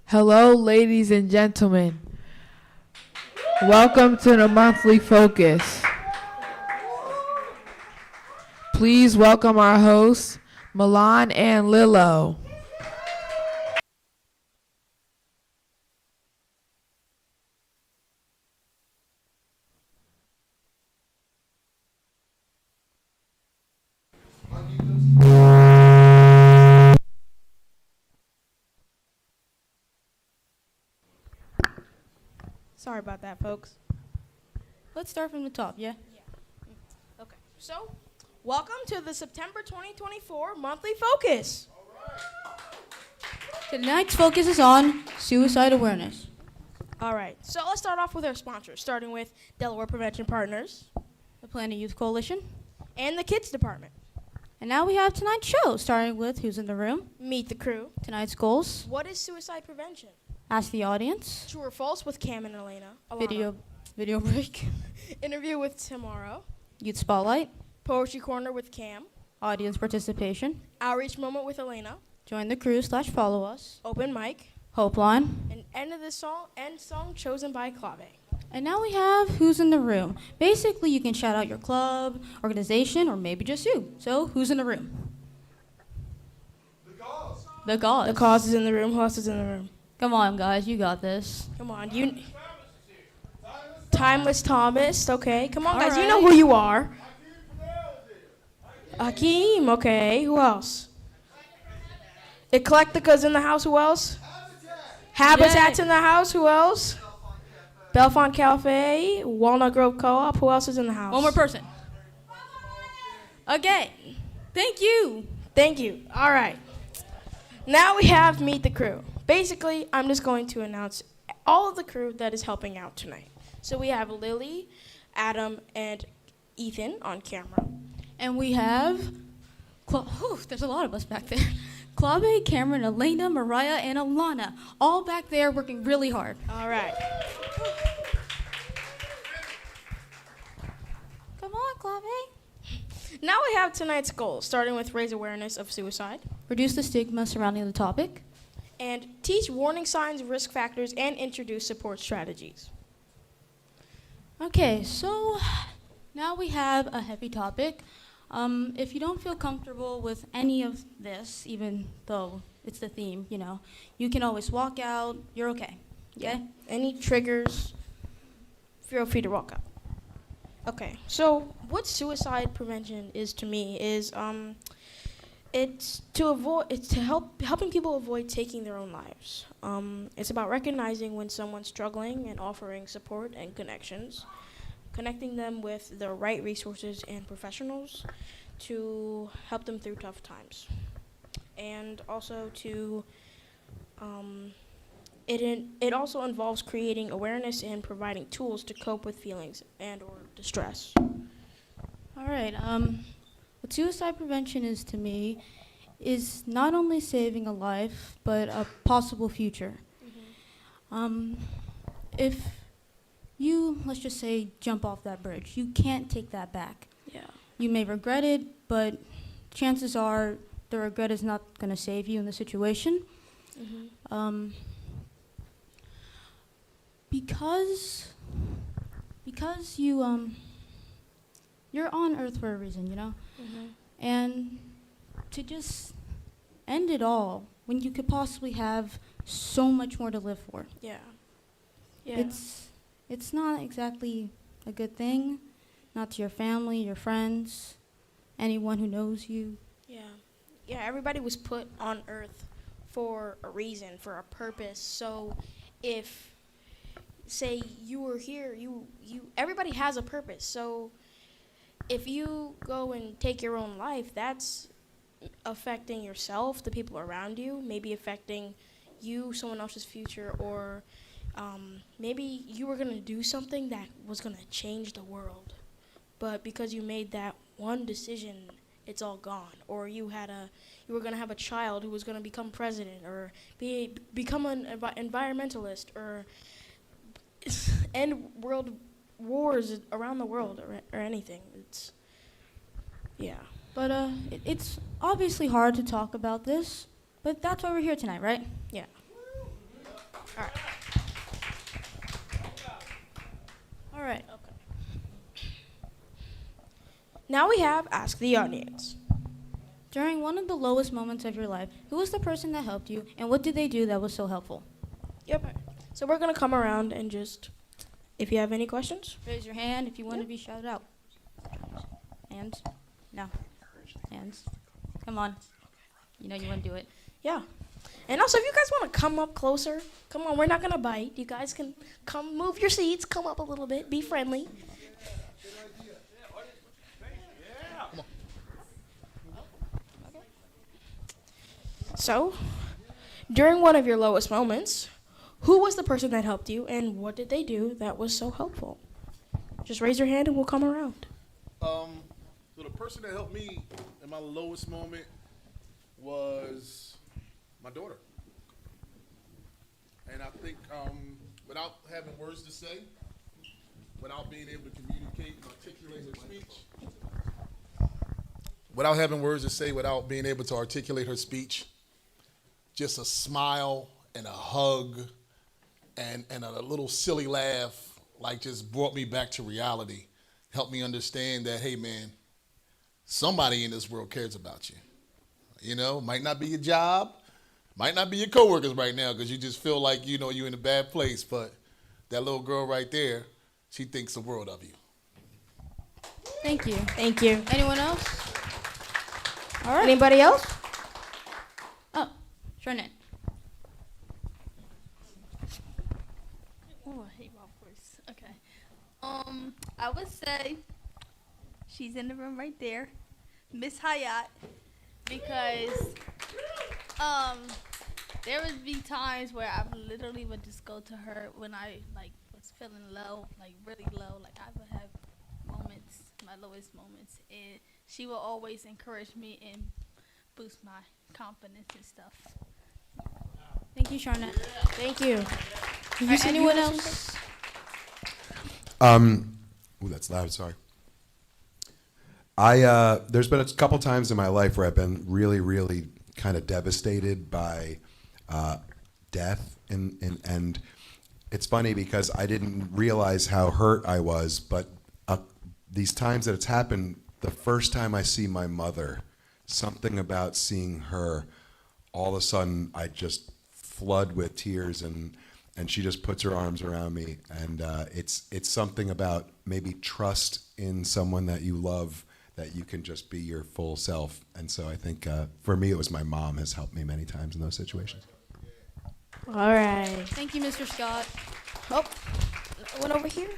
Hello, ladies and gentlemen. Welcome to the monthly focus. Please welcome our hosts, Milan and Lilo. Sorry about that, folks. Let's start from the top, yeah? Okay. So, welcome to the September 2024 monthly focus. Tonight's focus is on suicide awareness. All right. So, let's start off with our sponsors, starting with Delaware Prevention Partners The Planet Youth Coalition. and the Kids Department. And now we have tonight's show, starting with Who's in the Room, Meet the Crew. tonight's goals, What is suicide prevention? Ask the Audience, True or false with Cam and Elena. video break, Interview with Tomorrow. Youth Spotlight, Poetry Corner with Cam. audience participation, Outreach Moment with Elena. join the crew/follow us, Open Mic. Hope Line. And end song chosen by Clave. And now we have Who's in the Room. Basically, you can shout out your club, organization, or maybe just you. So, who's in the room? The cause. The cause is in the room. Who else is in the room? Come on, guys, you got this. Come on, Timeless Thomas. Okay, come on, All guys. You right. know who you are. Hakeem. Okay, who else? Eclectica's in the house. Who else? Habitat's Yay. in the house. Who else? Belfont Cafe, Walnut Grove Co-op. Who else is in the house? One more person. Okay. Thank you. Thank you. All right. Now we have Meet the Crew. Basically, I'm just going to announce all of the crew that is helping out tonight. So we have Lily, Adam, and Ethan on camera. And we have, there's a lot of us back there. Clave, Cameron, Elena, Mariah, and Alana, all back there working really hard. All right. Come on, Clave. Now we have tonight's goals, starting with raise awareness of suicide Reduce the stigma surrounding the topic. and teach warning signs, risk factors, and introduce support strategies. Okay, so now we have a heavy topic. If you don't feel comfortable with any of this, even though it's the theme, you can always walk out. You're okay. Okay? Any triggers, feel free to walk up. Okay, so what suicide prevention is to me is it's helping people avoid taking their own lives. It's about recognizing when someone's struggling and offering support and connections, connecting them with the right resources and professionals to help them through tough times, and also to it also involves creating awareness and providing tools to cope with feelings and or distress. All right. What suicide prevention is to me is not only saving a life, but a possible future. If you, let's just say, jump off that bridge, you can't take that back. Yeah. You may regret it, but chances are the regret is not going to save you in the situation. Because you're on Earth for a reason, and to just end it all when you could possibly have so much more to live for. Yeah. Yeah. It's not exactly a good thing, not to your family, your friends, anyone who knows you. Yeah. Yeah, everybody was put on Earth for a reason, for a purpose. So if say you were here, you everybody has a purpose. So if you go and take your own life, that's affecting yourself, the people around you, maybe affecting you, someone else's future, or maybe you were going to do something that was going to change the world. But because you made that one decision, it's all gone. Or you were going to have a child who was going to become president, or become an environmentalist, or end world wars around the world, or anything. But it's obviously hard to talk about this, but that's why we're here tonight, right? Yeah. All right. Now we have Ask the Audience. During one of the lowest moments of your life, who was the person that helped you, and what did they do that was so helpful? Yep. So we're going to come around and just, if you have any questions. Raise your hand if you want to be shouted out. Hands? No. Hands? Come on. You know you want to do it. Yeah. And also, if you guys want to come up closer, come on, we're not going to bite. You guys can come move your seats, come up a little bit, be friendly. So, during one of your lowest moments, who was the person that helped you and what did they do that was so helpful? Just raise your hand and we'll come around. So the person that helped me in my lowest moment was my daughter. And I think without having words to say, without being able to communicate and articulate her speech, without having words to say, without being able to articulate her speech, just a smile and a hug and a little silly laugh, like just brought me back to reality. Helped me understand that, hey man, somebody in this world cares about you. You know, might not be your job, might not be your coworkers right now because you just feel like, you know, you're in a bad place, but that little girl right there, she thinks the world of you. Thank you. Thank you. Anyone else? All right. Anybody else? Oh, Trinette. Oh, I hate my voice. Okay. I would say she's in the room right there, Miss Hayat, because there would be times where I literally would just go to her when I was feeling low, like really low, like I would have moments, my lowest moments, and she will always encourage me and boost my confidence and stuff. Thank you, Charnette. Thank you. All right, anyone else? Ooh, that's loud. Sorry. There's been a couple times in my life where I've been really, really kind of devastated by death, and it's funny because I didn't realize how hurt I was, but these times that it's happened, the first time I see my mother, something about seeing her, all of a sudden I just flood with tears, and she just puts her arms around me, and it's something about maybe trust in someone that you love, that you can just be your full self. And so I think for me it was my mom has helped me many times in those situations. All right. Thank you, Mr. Scott. Oh, one over here.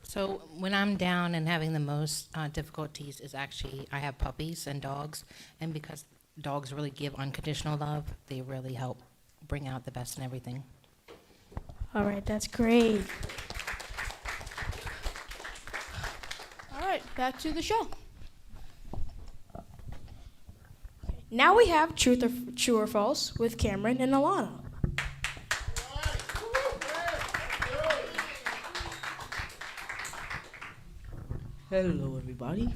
So when I'm down and having the most difficulties is actually I have puppies and dogs, and because dogs really give unconditional love, they really help bring out the best in everything. All right, that's great. All right, back to the show. Now we have True or False with Cameron and Alana. Hello, everybody.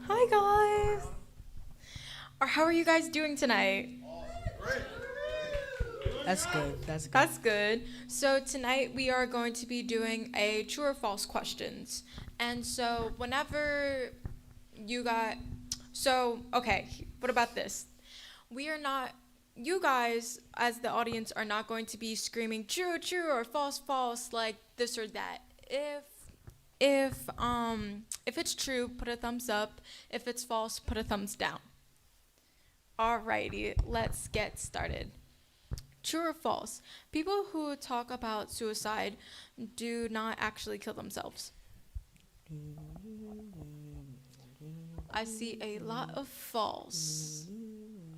Hi, guys. Or how are you guys doing tonight? That's good. That's good. That's good. So tonight we are going to be doing a true or false questions. And so whenever you got, okay, what about this? You guys as the audience are not going to be screaming true, true, or false, false, like this or that. If it's true, put a thumbs up. If it's false, put a thumbs down. Alrighty, let's get started. True or false? People who talk about suicide do not actually kill themselves. I see a lot of false.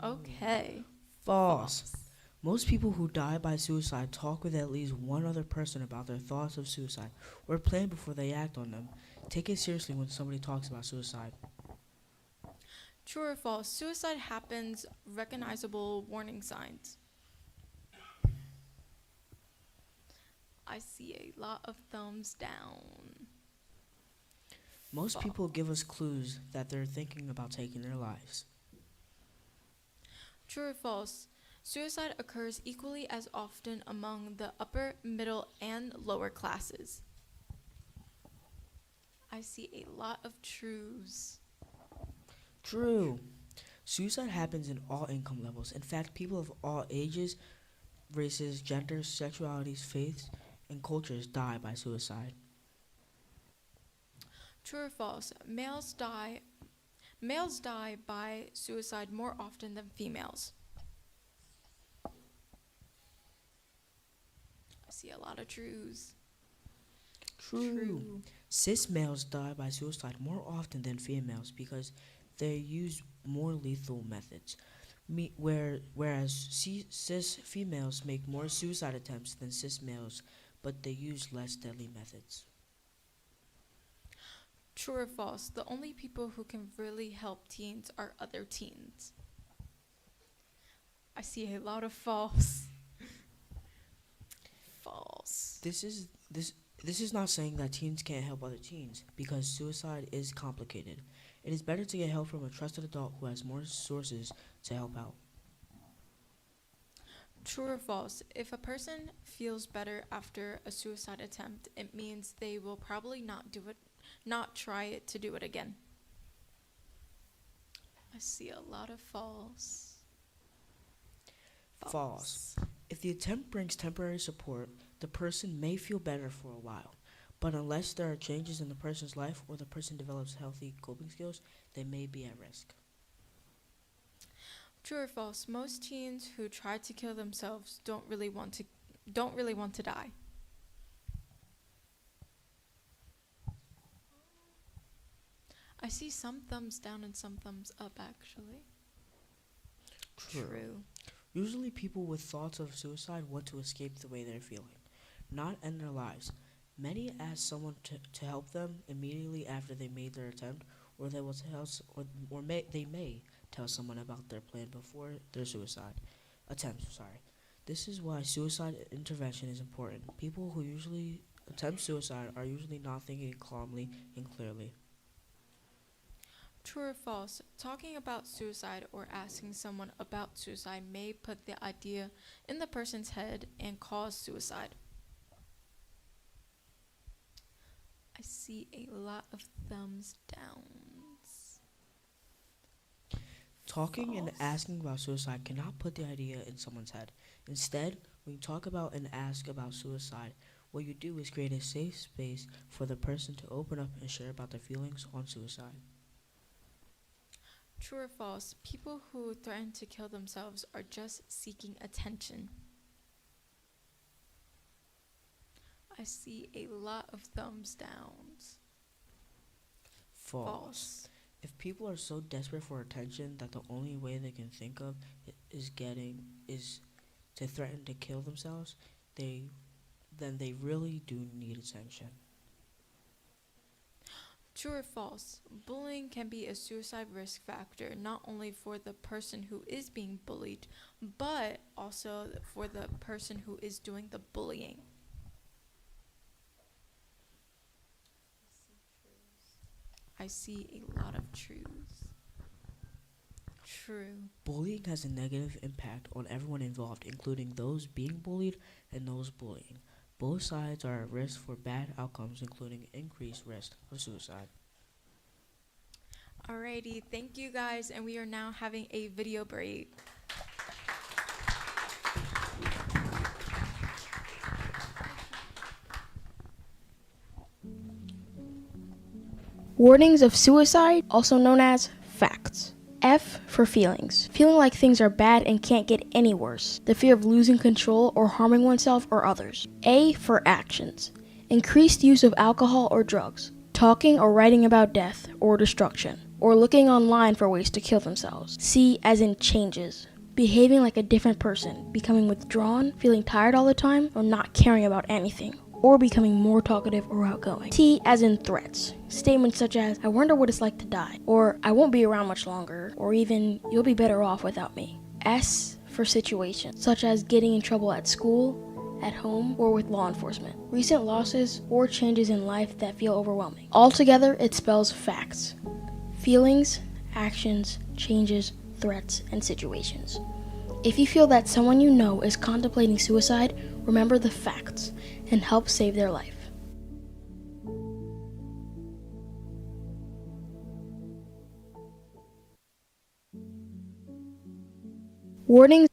Okay. False. Most people who die by suicide talk with at least one other person about their thoughts of suicide or plan before they act on them. Take it seriously when somebody talks about suicide. True or false? Suicide happens. Recognizable warning signs. I see a lot of thumbs down. Most False. people give us clues that they're thinking about taking their lives. True or false? Suicide occurs equally as often among the upper, middle, and lower classes. I see a lot of truths. True. Suicide happens in all income levels. In fact, people of all ages, races, genders, sexualities, faiths, and cultures die by suicide. True or false? Males die by suicide more often than females. I see a lot of truths. True. Cis males die by suicide more often than females because they use more lethal methods. Whereas cis females make more suicide attempts than cis males, but they use less deadly methods. True or false? The only people who can really help teens are other teens. I see a lot of false. False. This is not saying that teens can't help other teens, because suicide is complicated. It is better to get help from a trusted adult who has more sources to help out. True or false? If a person feels better after a suicide attempt, it means they will probably not try it to do it again. I see a lot of false. False. If the attempt brings temporary support, the person may feel better for a while. But unless there are changes in the person's life or the person develops healthy coping skills, they may be at risk. True or false? Most teens who try to kill themselves don't really want to die. I see some thumbs down and some thumbs up, actually. True. Usually people with thoughts of suicide want to escape the way they're feeling, not end their lives. Many ask someone to help them immediately after they made their attempt, or they will they may tell someone about their plan before their suicide attempt. This is why suicide intervention is important. People who usually attempt suicide are usually not thinking calmly and clearly. True or false? Talking about suicide or asking someone about suicide may put the idea in the person's head and cause suicide. I see a lot of thumbs downs. Talking and asking about suicide cannot put the idea in someone's head. Instead, when you talk about and ask about suicide, what you do is create a safe space for the person to open up and share about their feelings on suicide. True or false? People who threaten to kill themselves are just seeking attention. I see a lot of thumbs downs. False. If people are so desperate for attention that the only way they can think of is to threaten to kill themselves, then they really do need attention. True or false? Bullying can be a suicide risk factor, not only for the person who is being bullied, but also for the person who is doing the bullying. I see a lot of truths. True. Bullying has a negative impact on everyone involved, including those being bullied and those bullying. Both sides are at risk for bad outcomes, including increased risk of suicide. Alrighty, thank you guys, and we are now having a video break. Warnings of suicide, also known as facts. F for feelings. Feeling like things are bad and can't get any worse. The fear of losing control or harming oneself or others. A for actions. Increased use of alcohol or drugs. Talking or writing about death or destruction. Or looking online for ways to kill themselves. C as in changes. Behaving like a different person. Becoming withdrawn, feeling tired all the time, or not caring about anything. Or becoming more talkative or outgoing. T as in threats. Statements such as, I wonder what it's like to die, or I won't be around much longer, or even, you'll be better off without me. S for situations, such as getting in trouble at school, at home, or with law enforcement. Recent losses or changes in life that feel overwhelming. Altogether, it spells facts. Feelings, actions, changes, threats, and situations. If you feel that someone you know is contemplating suicide, remember the facts and help save their life. Warning.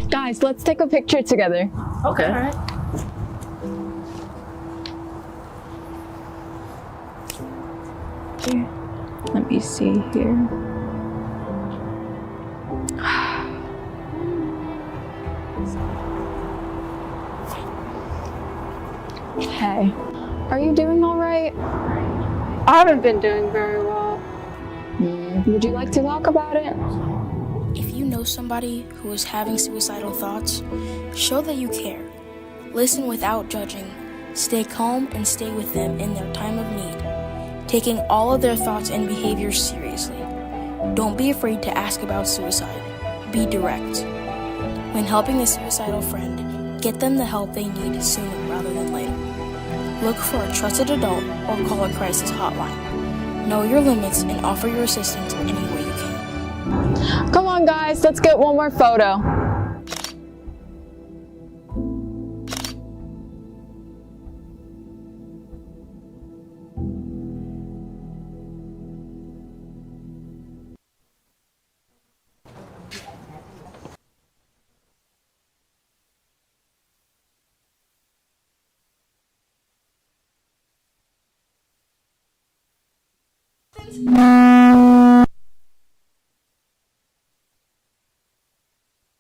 Guys, let's take a picture together. Okay. Here. Let me see here. Hey, are you doing all right? I haven't been doing very well. Would you like to talk about it? If you know somebody who is having suicidal thoughts, show that you care. Listen without judging. Stay calm and stay with them in their time of need, taking all of their thoughts and behaviors seriously. Don't be afraid to ask about suicide. Be direct. When helping a suicidal friend, get them the help they need sooner rather than later. Look for a trusted adult or call a crisis hotline. Know your limits and offer your assistance any way you can. Come on, guys, let's get one more photo.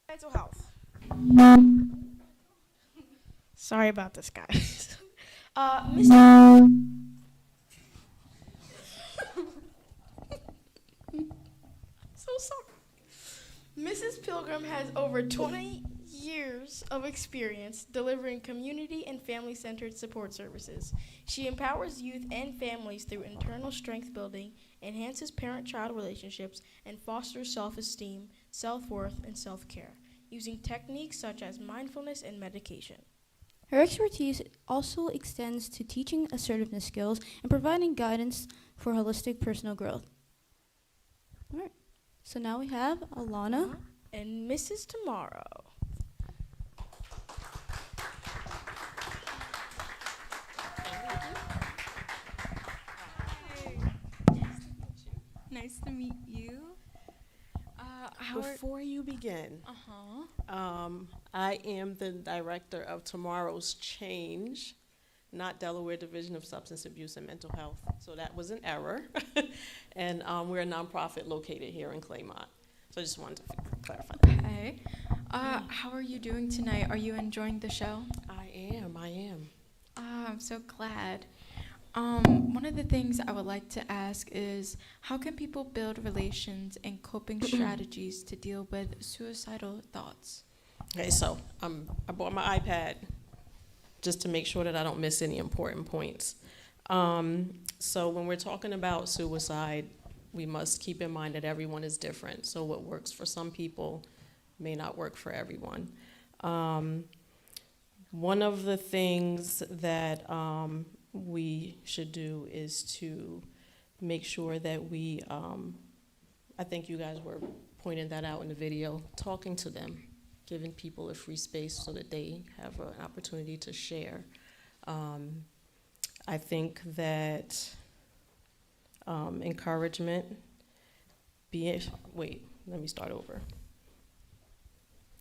Mental health. Sorry about this, guys. Mr. So sorry. Mrs. Pilgrim has over 20 years of experience delivering community and family-centered support services. She empowers youth and families through internal strength building, enhances parent-child relationships, and fosters self-esteem, self-worth, and self-care, using techniques such as mindfulness and medication. Her expertise also extends to teaching assertiveness skills and providing guidance for holistic personal growth. All right, so now we have Alana and Mrs. Tomorrow. Nice to meet you. Before you begin, I am the director of Tomorrow's Change, not Delaware Division of Substance Abuse and Mental Health. So that was an error. And we're a nonprofit located here in Claymont. So I just wanted to clarify that. Okay. How are you doing tonight? Are you enjoying the show? I am. I'm so glad. One of the things I would like to ask is, how can people build relations and coping strategies to deal with suicidal thoughts? Okay, so I bought my iPad just to make sure that I don't miss any important points. So when we're talking about suicide, we must keep in mind that everyone is different. So what works for some people may not work for everyone. One of the things that we should do is to make sure that we, I think you guys were pointing that out in the video, talking to them, giving people a free space so that they have an opportunity to share. I think that encouragement, let me start over.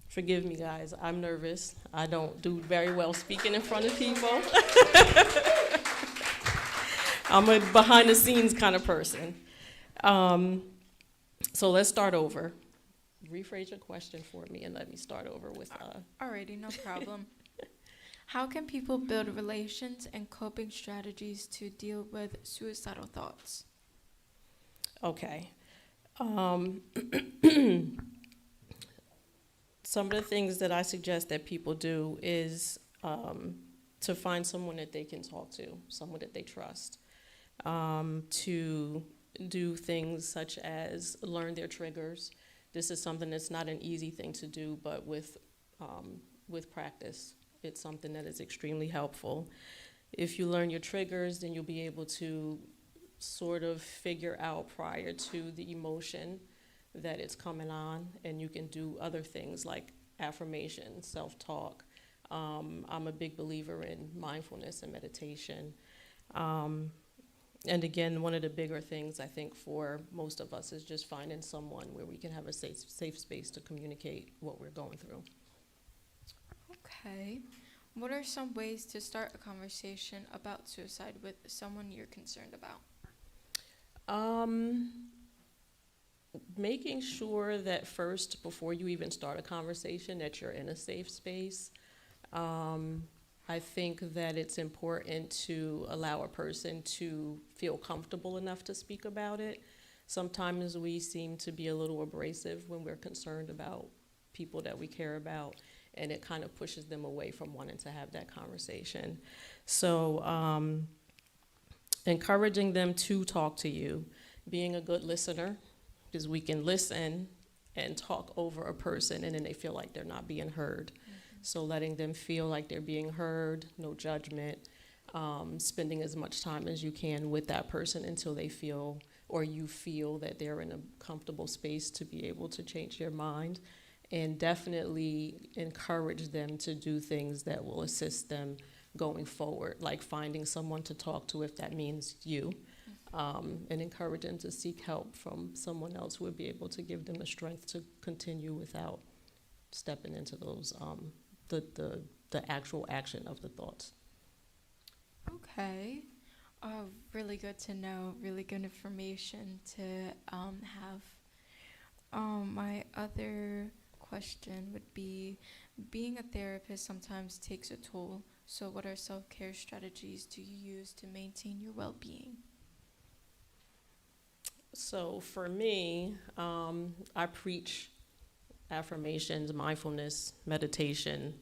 Forgive me, guys, I'm nervous. I don't do very well speaking in front of people. I'm a behind-the-scenes kind of person. So let's start over. Rephrase your question for me and let me start over with... Alrighty, no problem. How can people build relations and coping strategies to deal with suicidal thoughts? Okay. Some of the things that I suggest that people do is to find someone that they can talk to, someone that they trust, to do things such as learn their triggers. This is something that's not an easy thing to do, but with practice, it's something that is extremely helpful. If you learn your triggers, then you'll be able to sort of figure out prior to the emotion that it's coming on, and you can do other things like affirmation, self-talk. I'm a big believer in mindfulness and meditation. And again, one of the bigger things I think for most of us is just finding someone where we can have a safe space to communicate what we're going through. Okay. What are some ways to start a conversation about suicide with someone you're concerned about? Making sure that first, before you even start a conversation, that you're in a safe space. I think that it's important to allow a person to feel comfortable enough to speak about it. Sometimes we seem to be a little abrasive when we're concerned about people that we care about, and it kind of pushes them away from wanting to have that conversation. So encouraging them to talk to you, being a good listener, because we can listen and talk over a person and then they feel like they're not being heard. So letting them feel like they're being heard, no judgment, spending as much time as you can with that person until they feel, or you feel that they're in a comfortable space to be able to change their mind. And definitely encourage them to do things that will assist them going forward, like finding someone to talk to if that means you, and encourage them to seek help from someone else who would be able to give them the strength to continue without stepping into those the actual action of the thoughts. Okay. Really good to know, really good information to have. My other question would be, being a therapist sometimes takes a toll, so what are self-care strategies do you use to maintain your well-being? So for me, I preach affirmations, mindfulness, meditation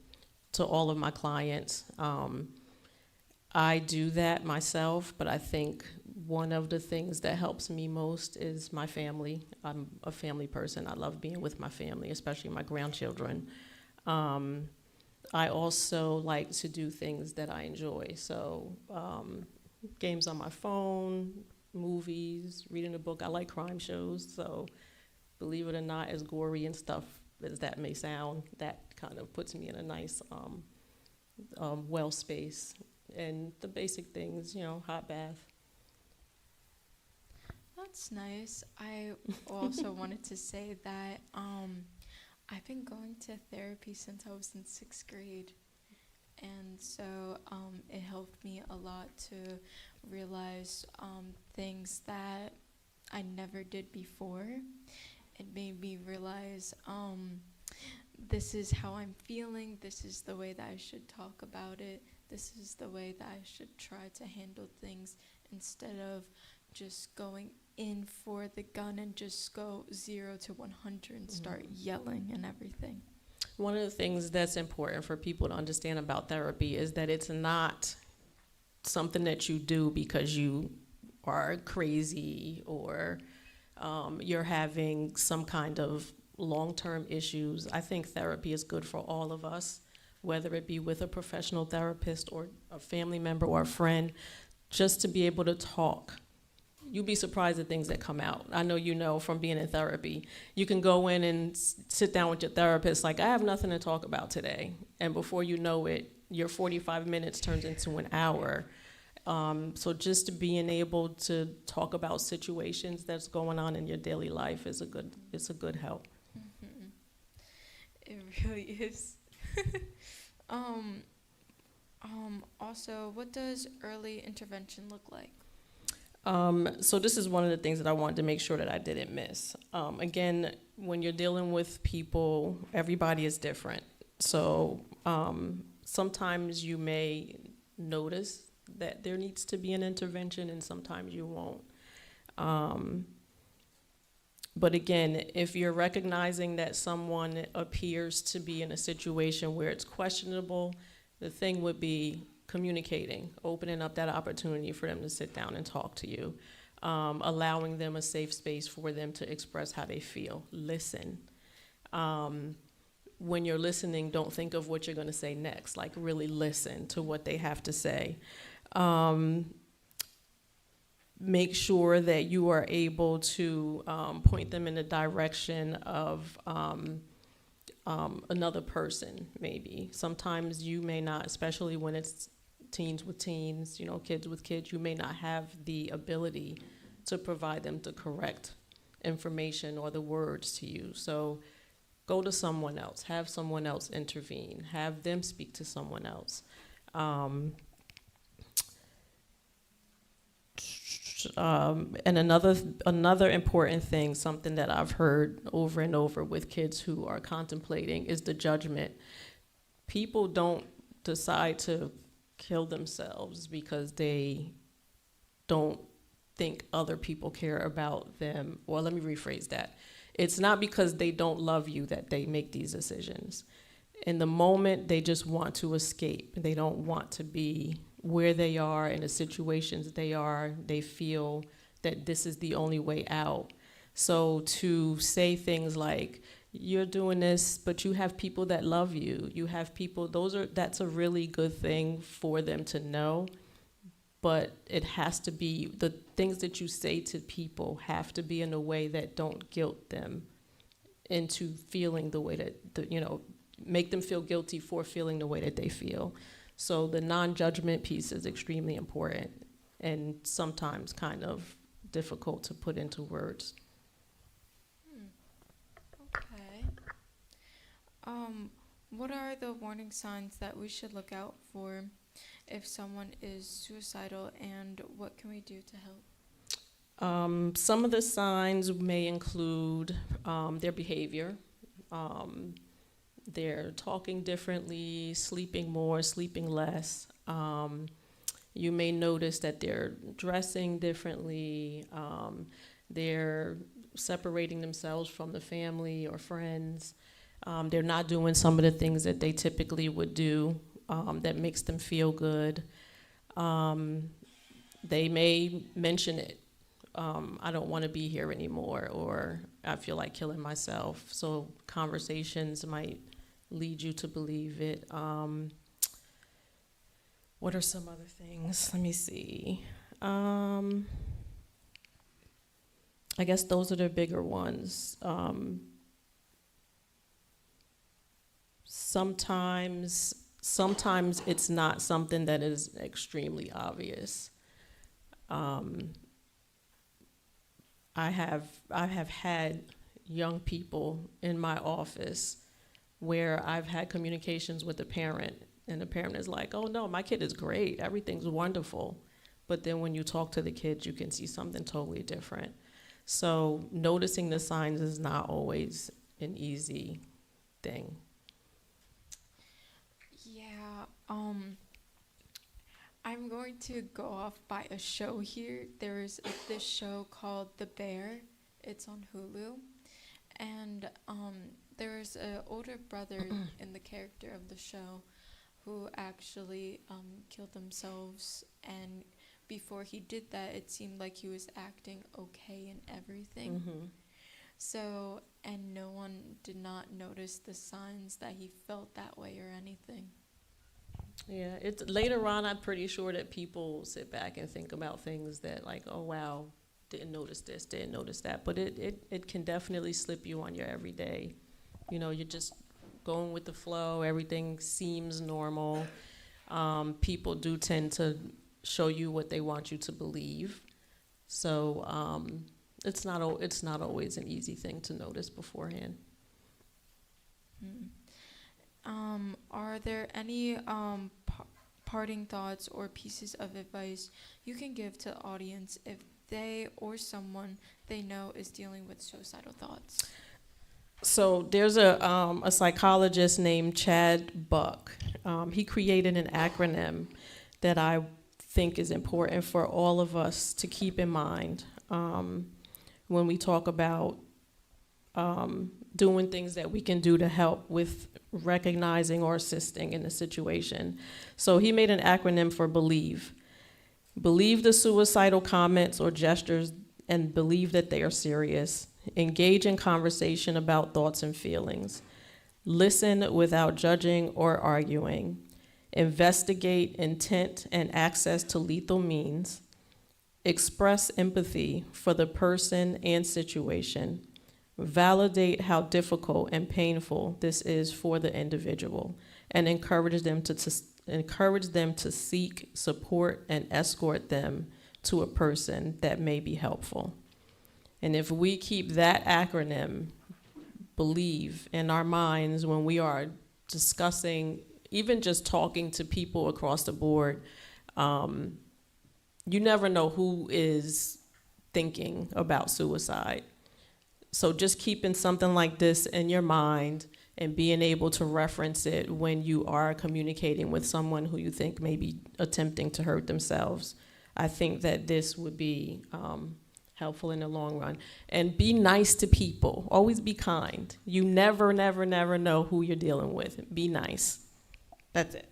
to all of my clients. I do that myself, but I think one of the things that helps me most is my family. I'm a family person. I love being with my family, especially my grandchildren. I also like to do things that I enjoy. So games on my phone, movies, reading a book. I like crime shows, so believe it or not, as gory and stuff as that may sound, that kind of puts me in a nice well space. And the basic things, hot bath. That's nice. I also wanted to say that I've been going to therapy since I was in 6th grade. And so it helped me a lot to realize things that I never did before. It made me realize this is how I'm feeling, this is the way that I should talk about it, this is the way that I should try to handle things, instead of just going in for the gun and just go 0 to 100 and start yelling and everything. One of the things that's important for people to understand about therapy is that it's not something that you do because you are crazy or you're having some kind of long-term issues. I think therapy is good for all of us, whether it be with a professional therapist or a family member or a friend, just to be able to talk you'd be surprised at things that come out. I know you know from being in therapy. You can go in and sit down with your therapist like, I have nothing to talk about today. And before you know it, your 45 minutes turns into an hour. So just being able to talk about situations that's going on in your daily life is a good help. Mm-hmm. It really is. Also, what does early intervention look like? So this is one of the things that I wanted to make sure that I didn't miss. Again, when you're dealing with people, everybody is different. So sometimes you may notice that there needs to be an intervention, and sometimes you won't. But again, if you're recognizing that someone appears to be in a situation where it's questionable, the thing would be communicating, opening up that opportunity for them to sit down and talk to you, allowing them a safe space for them to express how they feel. Listen. When you're listening, don't think of what you're going to say next. Like, really listen to what they have to say. Make sure that you are able to point them in the direction of another person, maybe. Sometimes you may not, especially when it's teens with teens, kids with kids, you may not have the ability to provide them the correct information or the words to you. So go to someone else, have someone else intervene, have them speak to someone else. And another important thing, something that I've heard over and over with kids who are contemplating, is the judgment. People don't decide to kill themselves because they don't think other people care about them. Well, let me rephrase that. It's not because they don't love you that they make these decisions. In the moment, they just want to escape. They don't want to be where they are in the situations they are. They feel that this is the only way out. So to say things like, you're doing this, but you have people that love you. You have people, that's a really good thing for them to know. But it has to be, the things that you say to people have to be in a way that don't guilt them into feeling the way that, make them feel guilty for feeling the way that they feel. So the non-judgment piece is extremely important and sometimes kind of difficult to put into words. Okay. What are the warning signs that we should look out for if someone is suicidal, and what can we do to help? Some of the signs may include their behavior. They're talking differently, sleeping more, sleeping less. You may notice that they're dressing differently. They're separating themselves from the family or friends. They're not doing some of the things that they typically would do that makes them feel good. They may mention it. I don't want to be here anymore, or I feel like killing myself. So conversations might lead you to believe it. What are some other things? Let me see. I guess those are the bigger ones. Sometimes it's not something that is extremely obvious. I have had young people in my office where I've had communications with a parent, and the parent is like, oh no, my kid is great, everything's wonderful. But then when you talk to the kids, you can see something totally different. So noticing the signs is not always an easy thing. Yeah, I'm going to go off by a show here. There's this show called The Bear. It's on Hulu. And there's an older brother in the character of the show who actually killed themselves. And before he did that, it seemed like he was acting okay and everything. Mm-hmm. So, and no one did not notice the signs that he felt that way or anything. Yeah, it's later on, I'm pretty sure that people sit back and think about things that like, oh wow, didn't notice this, didn't notice that. But it can definitely slip you on your everyday. You know, you're just going with the flow. Everything seems normal. People do tend to show you what they want you to believe. So it's not always an easy thing to notice beforehand. Are there any parting thoughts or pieces of advice you can give to the audience if they or someone they know is dealing with suicidal thoughts? So there's a psychologist named Chad Buck. He created an acronym that I think is important for all of us to keep in mind when we talk about doing things that we can do to help with recognizing or assisting in the situation. So he made an acronym for BELIEVE. Believe the suicidal comments or gestures and believe that they are serious. Engage in conversation about thoughts and feelings. Listen without judging or arguing. Investigate intent and access to lethal means. Express empathy for the person and situation. Validate how difficult and painful this is for the individual, and encourage them to seek support and escort them to a person that may be helpful. And if we keep that acronym, BELIEVE, in our minds when we are discussing, even just talking to people across the board, you never know who is thinking about suicide. So just keeping something like this in your mind and being able to reference it when you are communicating with someone who you think may be attempting to hurt themselves, I think that this would be helpful in the long run. And be nice to people. Always be kind. You never, never, never know who you're dealing with. Be nice. That's it.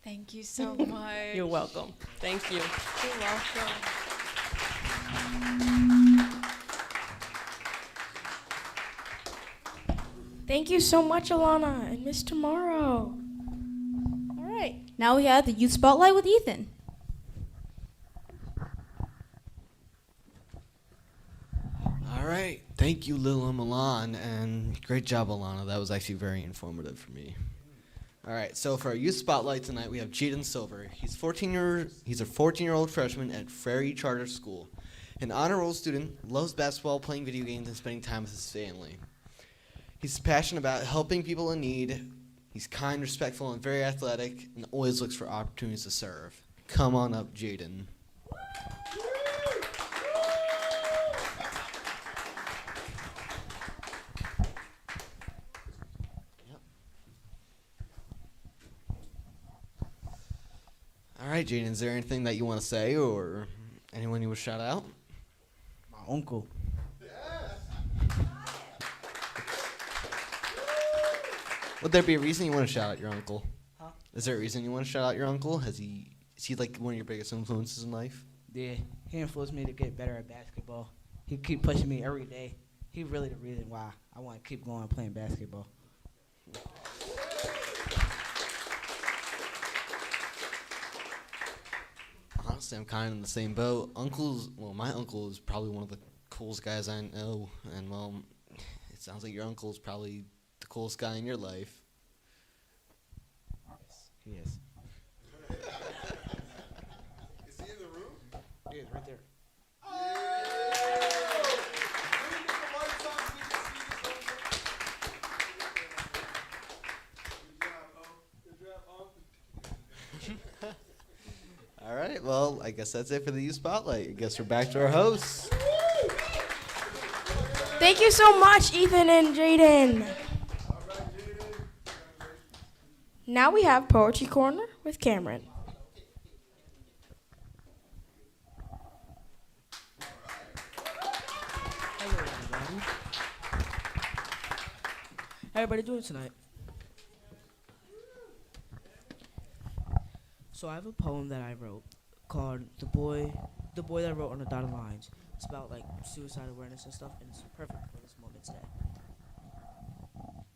Thank you so much. You're welcome. Thank you. You're welcome. Thank you so much, Alana and Miss Tomorrow. All right. Now we have the Youth Spotlight with Ethan. All right. Thank you, Lil and Milan, and great job, Alana. That was actually very informative for me. All right, so for our Youth Spotlight tonight, we have Jaden Silver. He's a 14-year-old freshman at Frary Charter School. An honor roll student, loves basketball, playing video games, and spending time with his family. He's passionate about helping people in need. He's kind, respectful, and very athletic, and always looks for opportunities to serve. Come on up, Jaden. All right, Jaden, is there anything that you want to say or anyone you would shout out? My uncle. Would there be a reason you want to shout out your uncle? Huh? Is there a reason you want to shout out your uncle? Is he like one of your biggest influences in life? Yeah, he influenced me to get better at basketball. He keep pushing me every day. He really the reason why I want to keep going playing basketball. Honestly, I'm kind of in the same boat. My uncle is probably one of the coolest guys I know, and well, it sounds like your uncle is probably the coolest guy in your life. Yes, he is. Is he in the room? He is right there. All right, well, I guess that's it for the Youth Spotlight. I guess we're back to our hosts. Thank you so much, Ethan and Jaden. Now we have Poetry Corner with Cameron. Hello, everybody. How everybody doing tonight? So I have a poem that I wrote called The Boy That Wrote on the Dotted Lines. It's about like suicide awareness and stuff, and it's perfect for this moment today.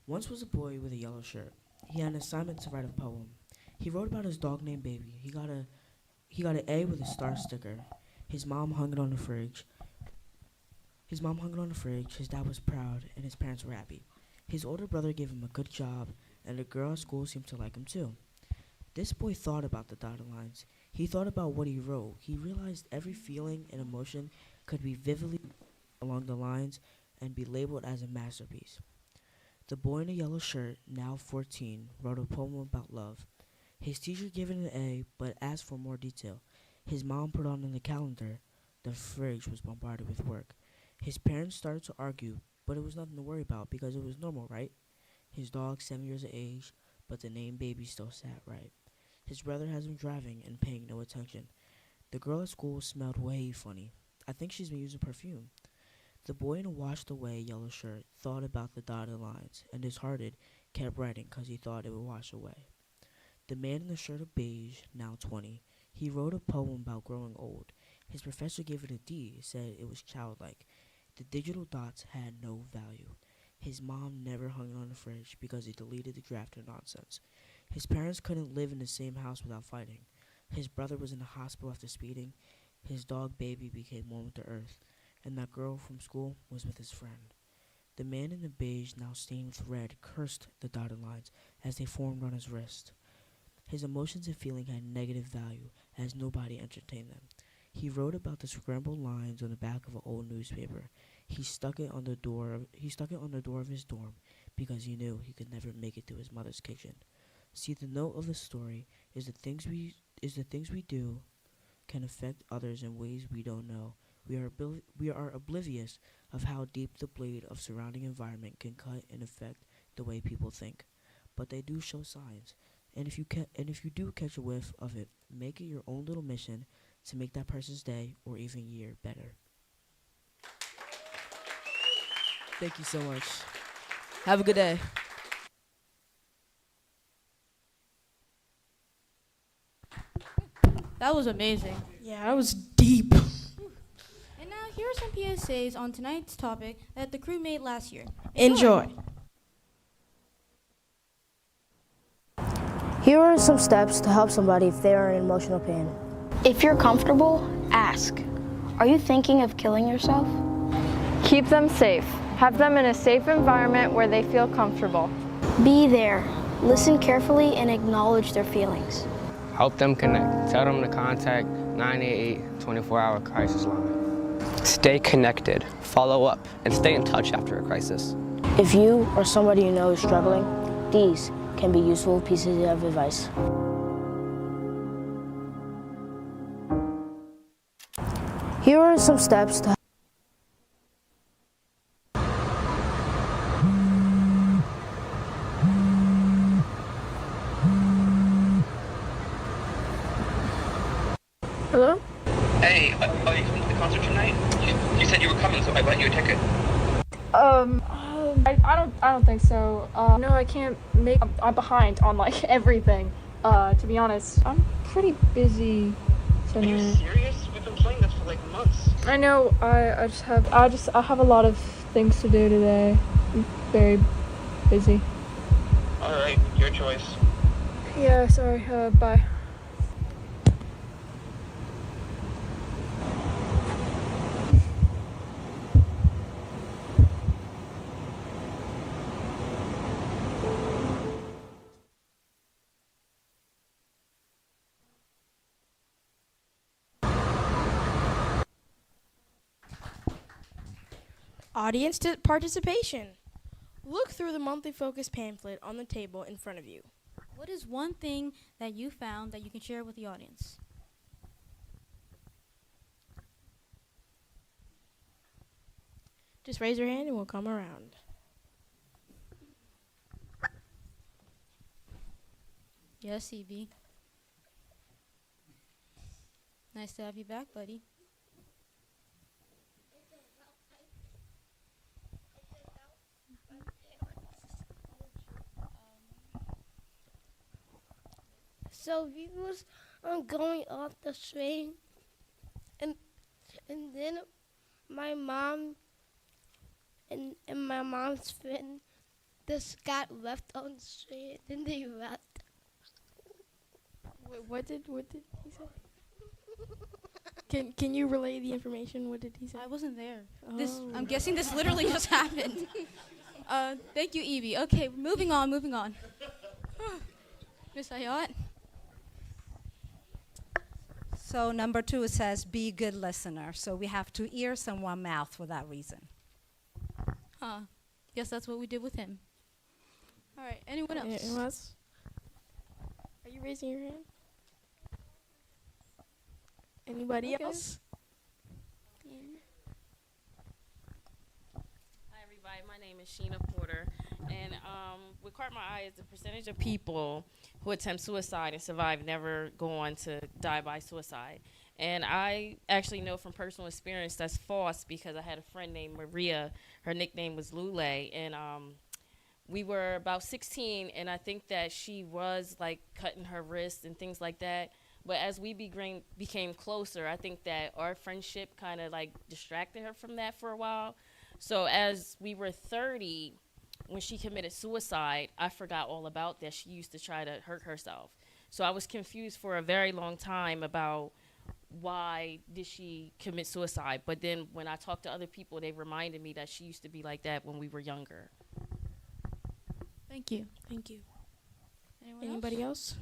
Once was a boy with a yellow shirt. He had an assignment to write a poem. He wrote about his dog named Baby. He got an A with a star sticker. His mom hung it on the fridge. His mom hung it on the fridge. His dad was proud, and his parents were happy. His older brother gave him a good job, and the girl at school seemed to like him too. This boy thought about the dotted lines. He thought about what he wrote. He realized every feeling and emotion could be vividly along the lines and be labeled as a masterpiece. The boy in the yellow shirt, now 14, wrote a poem about love. His teacher gave it an A, but asked for more detail. His mom put on in the calendar. The fridge was bombarded with work. His parents started to argue, but it was nothing to worry about because it was normal, right? His dog, 7 years of age, but the name baby still sat right. His brother has him driving and paying no attention. The girl at school smelled way funny. I think she's been using perfume. The boy in a washed-away yellow shirt thought about the dotted lines and disheartened kept writing because he thought it would wash away. The man in the shirt of beige, now 20, he wrote a poem about growing old. His professor gave it a D, said it was childlike. The digital dots had no value. His mom never hung it on the fridge because he deleted the draft of nonsense. His parents couldn't live in the same house without fighting. His brother was in the hospital after speeding. His dog baby became one with the earth. And that girl from school was with his friend. The man in the beige, now stained with red, cursed the dotted lines as they formed on his wrist. His emotions and feeling had negative value as nobody entertained them. He wrote about the scrambled lines on the back of an old newspaper. He stuck it on the door of his dorm because he knew he could never make it to his mother's kitchen. See, the note of the story is the things we do can affect others in ways we don't know. We are oblivious of how deep the blade of surrounding environment can cut and affect the way people think. But they do show signs. And if you do catch a whiff of it, make it your own little mission to make that person's day or even year better. Thank you so much. Have a good day. That was amazing. Yeah, that was deep. And now here are some PSAs on tonight's topic that the crew made last year. Enjoy. Here are some steps to help somebody if they are in emotional pain. If you're comfortable, ask. Are you thinking of killing yourself? Keep them safe. Have them in a safe environment where they feel comfortable. Be there. Listen carefully and acknowledge their feelings. Help them connect. Tell them to contact 988 24-hour crisis line. Stay connected, follow up, and stay in touch after a crisis. If you or somebody you know is struggling, these can be useful pieces of advice. Here are some steps to Hello? Hey, are you coming to the concert tonight? You said you were coming, so I bought you a ticket. I don't think so. No, I can't make. I'm behind on like everything. To be honest, I'm pretty busy Are you tonight. serious? We've been playing this for like months. I know. I have a lot of things to do today. I'm very busy. All right, your choice. Yeah. Sorry. Bye. Audience participation. Look through the monthly focus pamphlet on the table in front of you. What is one thing that you found that you can share with the audience? Just raise your hand and we'll come around. Yes, Evie. Nice to have you back, buddy. So we was going off the train, and then my mom and my mom's friend just got left on the train. Then they left. What did he say? Can you relay the information? What did he say? I wasn't there. Oh. I'm guessing this literally just happened. Thank you, Evie. Okay, moving on. Miss Ayat. So number 2, it says, be good listener. So we have 2 ears and 1 mouth for that reason. Guess that's what we did with him. All right, anyone else? Anyone else? Are you raising your hand? Anybody Okay. else? Hi, everybody. My name is Sheena Porter. And what caught my eye is the percentage of people who attempt suicide and survive never go on to die by suicide. And I actually know from personal experience that's false because I had a friend named Maria. Her nickname was Lule. And we were about 16, and I think that she was, like, cutting her wrists and things like that. But as we became closer, I think that our friendship kind of, like, distracted her from that for a while. So as we were 30, when she committed suicide, I forgot all about that. She used to try to hurt herself. So I was confused for a very long time about why did she commit suicide. But then when I talked to other people, they reminded me that she used to be like that when we were younger. Thank you. Thank you. Anybody else?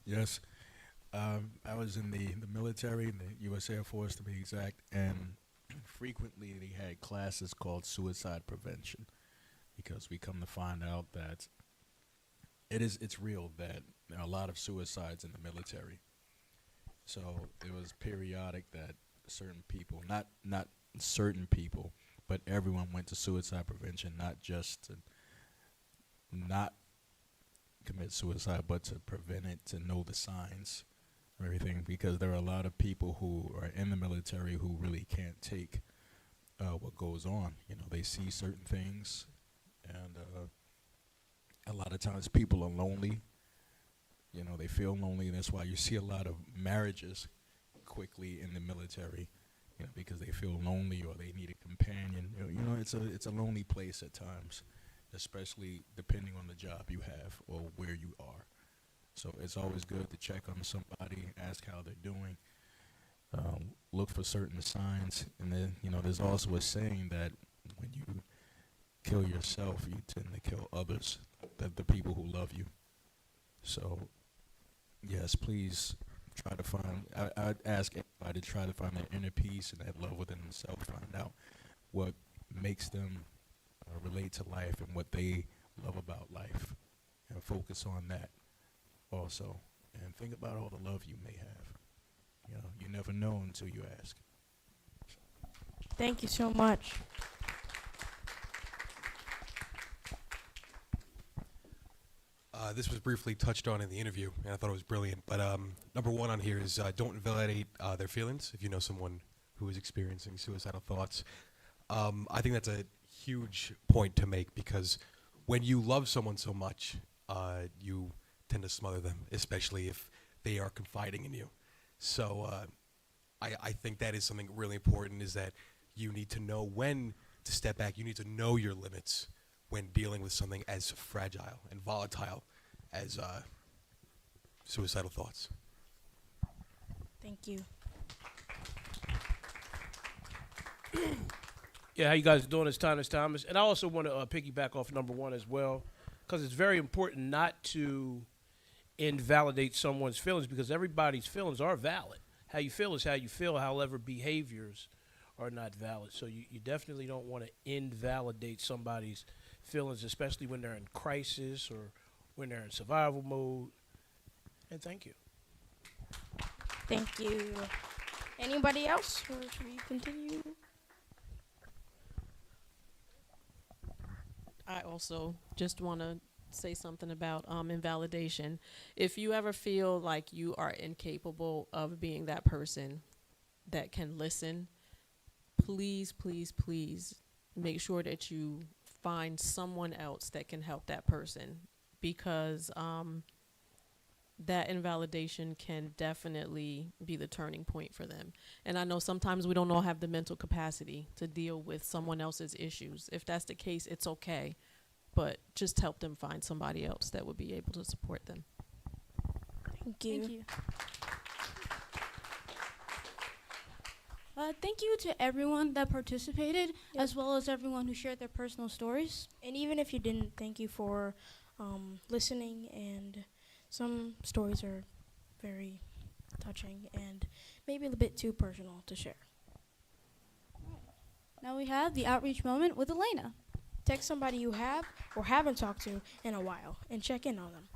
Yes. I was in the military, in the U.S. Air Force to be exact, and frequently they had classes called suicide prevention because we come to find out that it's real that there are a lot of suicides in the military. So it was periodic that certain people, not certain people, but everyone went to suicide prevention, not just to not commit suicide, but to prevent it, to know the signs of everything, because there are a lot of people who are in the military who really can't take what goes on. You know, they see certain things, and a lot of times people are lonely. You know, they feel lonely. That's why you see a lot of marriages quickly in the military, you know, because they feel lonely or they need a companion. You know, it's a lonely place at times, especially depending on the job you have or where you are. So it's always good to check on somebody, ask how they're doing, look for certain signs. And then, you know, there's also a saying that when you kill yourself, you tend to kill others, the people who love you. So, yes, please try to find, I'd ask everybody to try to find that inner peace and that love within themselves, find out what makes them relate to life and what they love about life, and focus on that also, and think about all the love you may have. You know, you never know until you ask. Thank you so much. This was briefly touched on in the interview, and I thought it was brilliant. But number 1 on here is don't invalidate their feelings. If you know someone who is experiencing suicidal thoughts, I think that's a huge point to make, because when you love someone so much, you tend to smother them, especially if they are confiding in you. So I think that is something really important, is that you need to know when to step back. You need to know your limits when dealing with something as fragile and volatile as suicidal thoughts. Thank you. Yeah, how you guys doing? It's Thomas. And I also want to piggyback off number 1 as well, because it's very important not to invalidate someone's feelings, because everybody's feelings are valid. How you feel is how you feel, however behaviors are not valid. So you definitely don't want to invalidate somebody's feelings, especially when they're in crisis or when they're in survival mode. And thank you. Thank you. Anybody else, or should we continue? I also just want to say something about invalidation. If you ever feel like you are incapable of being that person that can listen, please, please, please make sure that you find someone else that can help that person, because that invalidation can definitely be the turning point for them. And I know sometimes we don't all have the mental capacity to deal with someone else's issues. If that's the case, it's okay. but just help them find somebody else that would be able to support them. Thank you. Thank you. Thank you to everyone that participated, as well as everyone who shared their personal stories. And even if you didn't, thank you for listening. And some stories are very touching and maybe a little bit too personal to share. Now we have the outreach moment with Elena. Text somebody you have or haven't talked to in a while and check in on them.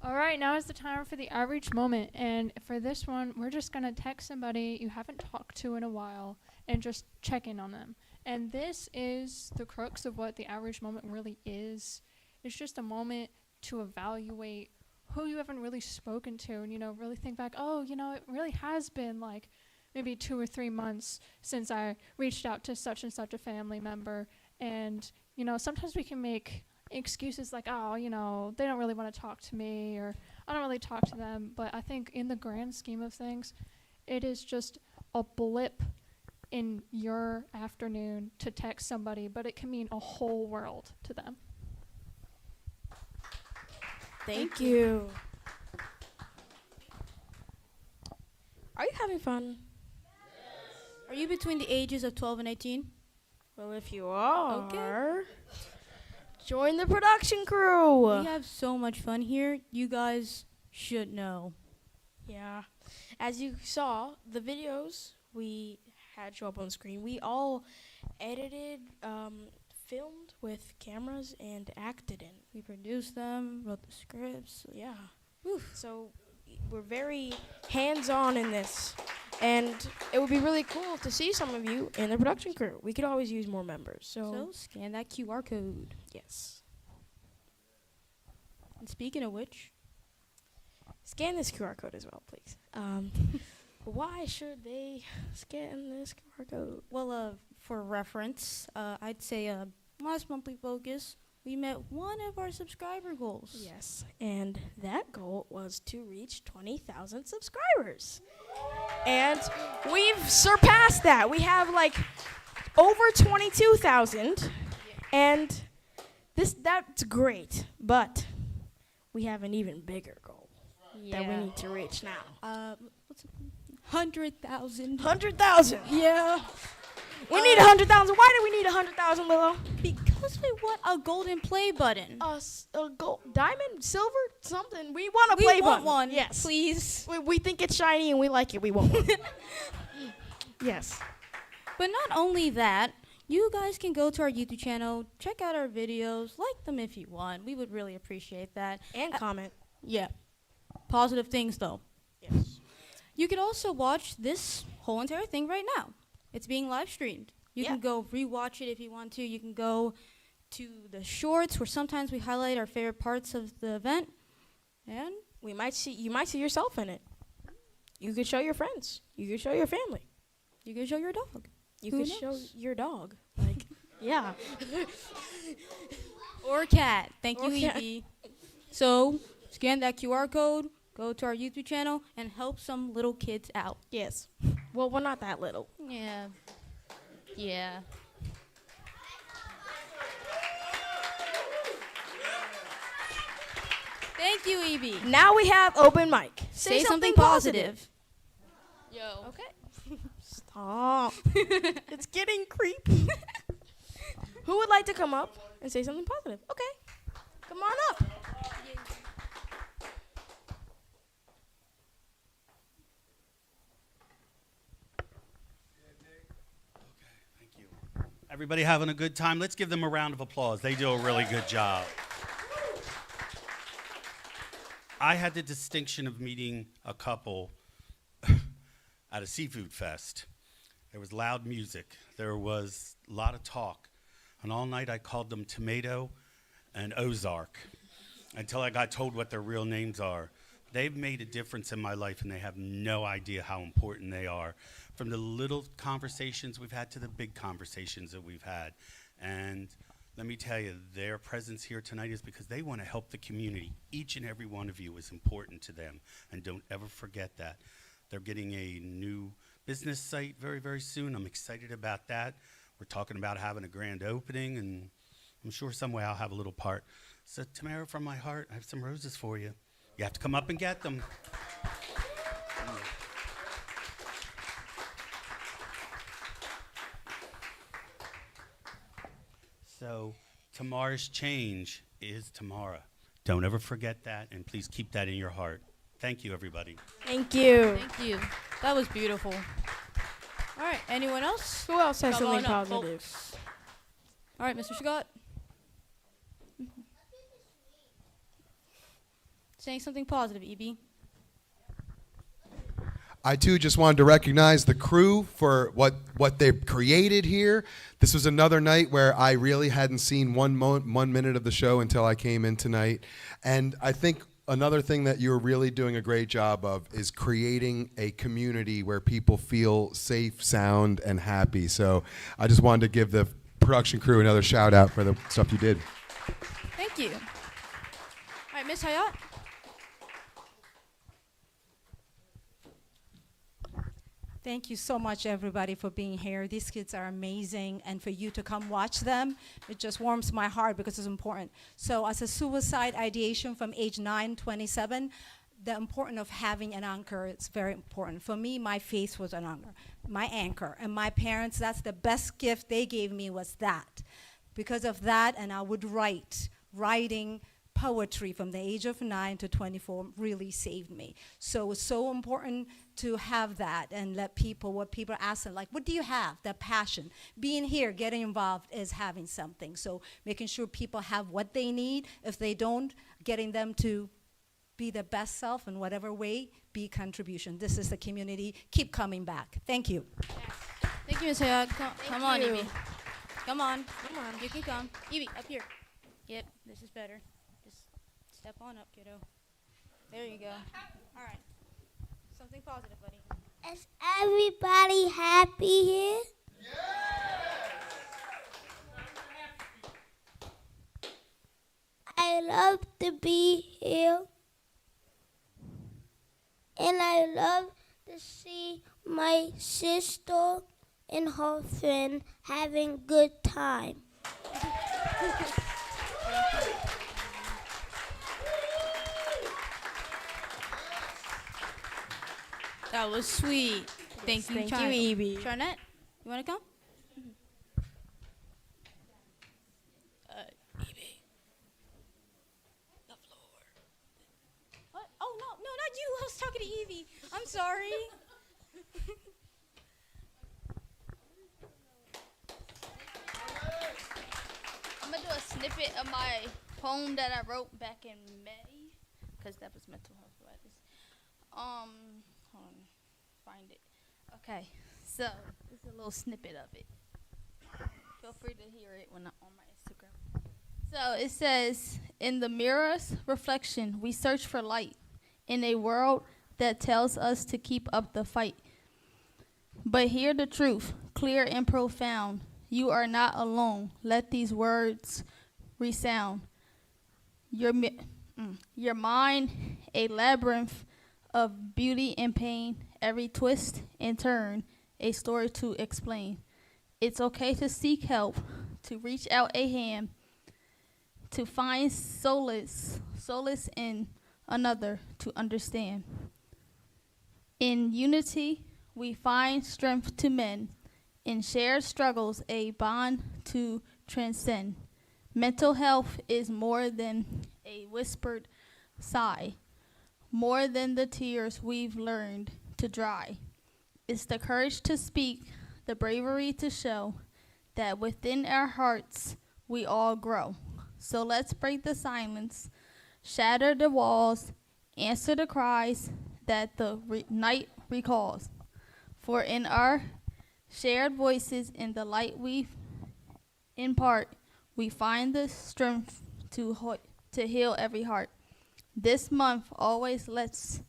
All right, now is the time for the outreach moment. And for this one, we're just going to text somebody you haven't talked to in a while and just check in on them. And this is the crux of what the outreach moment really is. It's just a moment to evaluate who you haven't really spoken to and, really think back, it really has been like maybe 2 or 3 months since I reached out to such and such a family member. And, sometimes we can make excuses like, they don't really want to talk to me, or I don't really talk to them. But I think in the grand scheme of things, it is just a blip in your afternoon to text somebody, but it can mean a whole world to them. Thank you. Are you having fun? Are you between the ages of 12 and 18? Well, if you are, join the production crew. We have so much fun here. You guys should know. Yeah. As you saw, the videos we had show up on screen, we all edited, filmed with cameras, and acted in. We produced them, wrote the scripts. Yeah. So we're very hands-on in this. And it would be really cool to see some of you in the production crew. We could always use more members. So scan that QR code. Yes. And speaking of which, scan this QR code as well, please. Why should they scan this QR code? Well, for reference, I'd say last monthly focus, we met one of our subscriber goals. Yes, and that goal was to reach 20,000 subscribers. And we've surpassed that. We have like over 22,000, and that's great. But we have an even bigger goal that we need to reach now. What's it? 100,000. 100,000. Yeah. We need 100,000. Why do we need 100,000, Lilo? Because we want a golden play button. A gold, diamond, silver, something. We want a play button. We want one. Yes. Please. We think it's shiny and we like it. We want one. Yes. But not only that, you guys can go to our YouTube channel, check out our videos, like them if you want. We would really appreciate that. And comment. Yeah. Positive things, though. Yes. You could also watch this whole entire thing right now. It's being live streamed. You can go rewatch it if you want to. You can go to the shorts where sometimes we highlight our favorite parts of the event. And you might see yourself in it. You could show your friends. You could show your family. You could show your dog. You Who could knows? show your dog. Like, yeah. Or a cat. Thank Or you, cat. Evie. So scan that QR code, go to our YouTube channel, and help some little kids out. Yes. Well, we're not that little. Yeah. Yeah. Thank you, Evie. Now we have open mic. Say something positive. Yo. Okay. Stop. It's getting creepy. Who would like to come up and say something positive? Okay. Come on up. Everybody having a good time? Let's give them a round of applause. They do a really good job. I had the distinction of meeting a couple at a seafood fest. There was loud music. There was a lot of talk. And all night I called them Tomato and Ozark until I got told what their real names are. They've made a difference in my life, and they have no idea how important they are. From the little conversations we've had to the big conversations that we've had. And let me tell you, their presence here tonight is because they want to help the community. Each and every one of you is important to them, and don't ever forget that. They're getting a new business site very, very soon. I'm excited about that. We're talking about having a grand opening, and I'm sure some way I'll have a little part. So, Tamara, from my heart, I have some roses for you. You have to come up and get them. So, tomorrow's change is tomorrow. Don't ever forget that, and please keep that in your heart. Thank you, everybody. Thank you. Thank you. That was beautiful. All right, anyone else? Who else has Come something on up, positive? folks. All right, Mr. Shagat. Saying something positive, EB. I too just wanted to recognize the crew for what they've created here. This was another night where I really hadn't seen 1 minute of the show until I came in tonight. And I think another thing that you're really doing a great job of is creating a community where people feel safe, sound, and happy. So I just wanted to give the production crew another shout out for the stuff you did. Thank you. All right, Miss Hayat. Thank you so much, everybody, for being here. These kids are amazing, and for you to come watch them, it just warms my heart because it's important. So as a suicide ideation from age 9-27, the importance of having an anchor is very important. For me, my faith was an anchor, my anchor. And my parents, that's the best gift they gave me was that. Because of that, and I would writing poetry from the age of 9 to 24 really saved me. So it's so important to have that and let people, what people are asking, like, what do you have? That passion. Being here, getting involved is having something. So making sure people have what they need. If they don't, getting them to be the best self in whatever way, be contribution. This is the community. Keep coming back. Thank you. Thank you, Miss Hayat. Come on, you. Evie. Come on. You can come. Evie, up here. Yep, this is better. Just step on up, kiddo. There you go. All right. Something positive, buddy. Is everybody happy here? I love to be here. And I love to see my sister and her friend having good time. That was sweet. Thank you, Evie. Charnette, you want to come? Evie. The floor. What? Oh, no, not you. I was talking to Evie. I'm sorry. I'm going to do a snippet of my poem that I wrote back in May, because that was mental health awareness. Hold on, find it. Okay, so this is a little snippet of it. Feel free to hear it when I'm on my Instagram. So it says, in the mirror's reflection, we search for light in a world that tells us to keep up the fight. But hear the truth, clear and profound. You are not alone. Let these words resound. Your mind, a labyrinth of beauty and pain, every twist and turn, a story to explain. It's okay to seek help, to reach out a hand, to find solace in another, to understand. In unity, we find strength to mend. In shared struggles, a bond to transcend. Mental health is more than a whispered sigh, more than the tears we've learned to dry. It's the courage to speak, the bravery to show that within our hearts we all grow. So let's break the silence, shatter the walls, answer the cries that the night recalls. For in our shared voices, in the light we impart, we find the strength to heal every heart. This month, always let's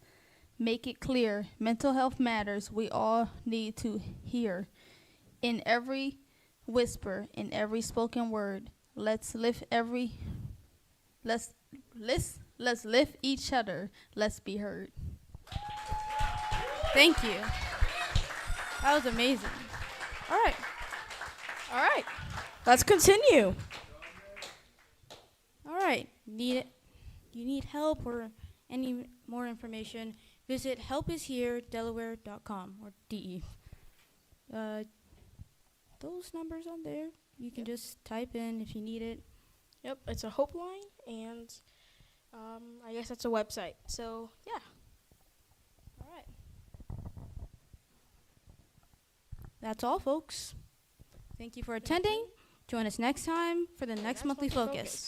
make it clear, mental health matters. We all need to hear. In every whisper, in every spoken word, let's lift each other. Let's be heard. Thank you. That was amazing. All right. All right. Let's continue. All right. You need help or any more information, visit helpisheredelaware.com or DE. Those numbers on there, you can just type in if you need it. Yep, it's a hope line, and I guess that's a website. So, yeah. All right. That's all, folks. Thank you for attending. Join us next time for the next monthly focus.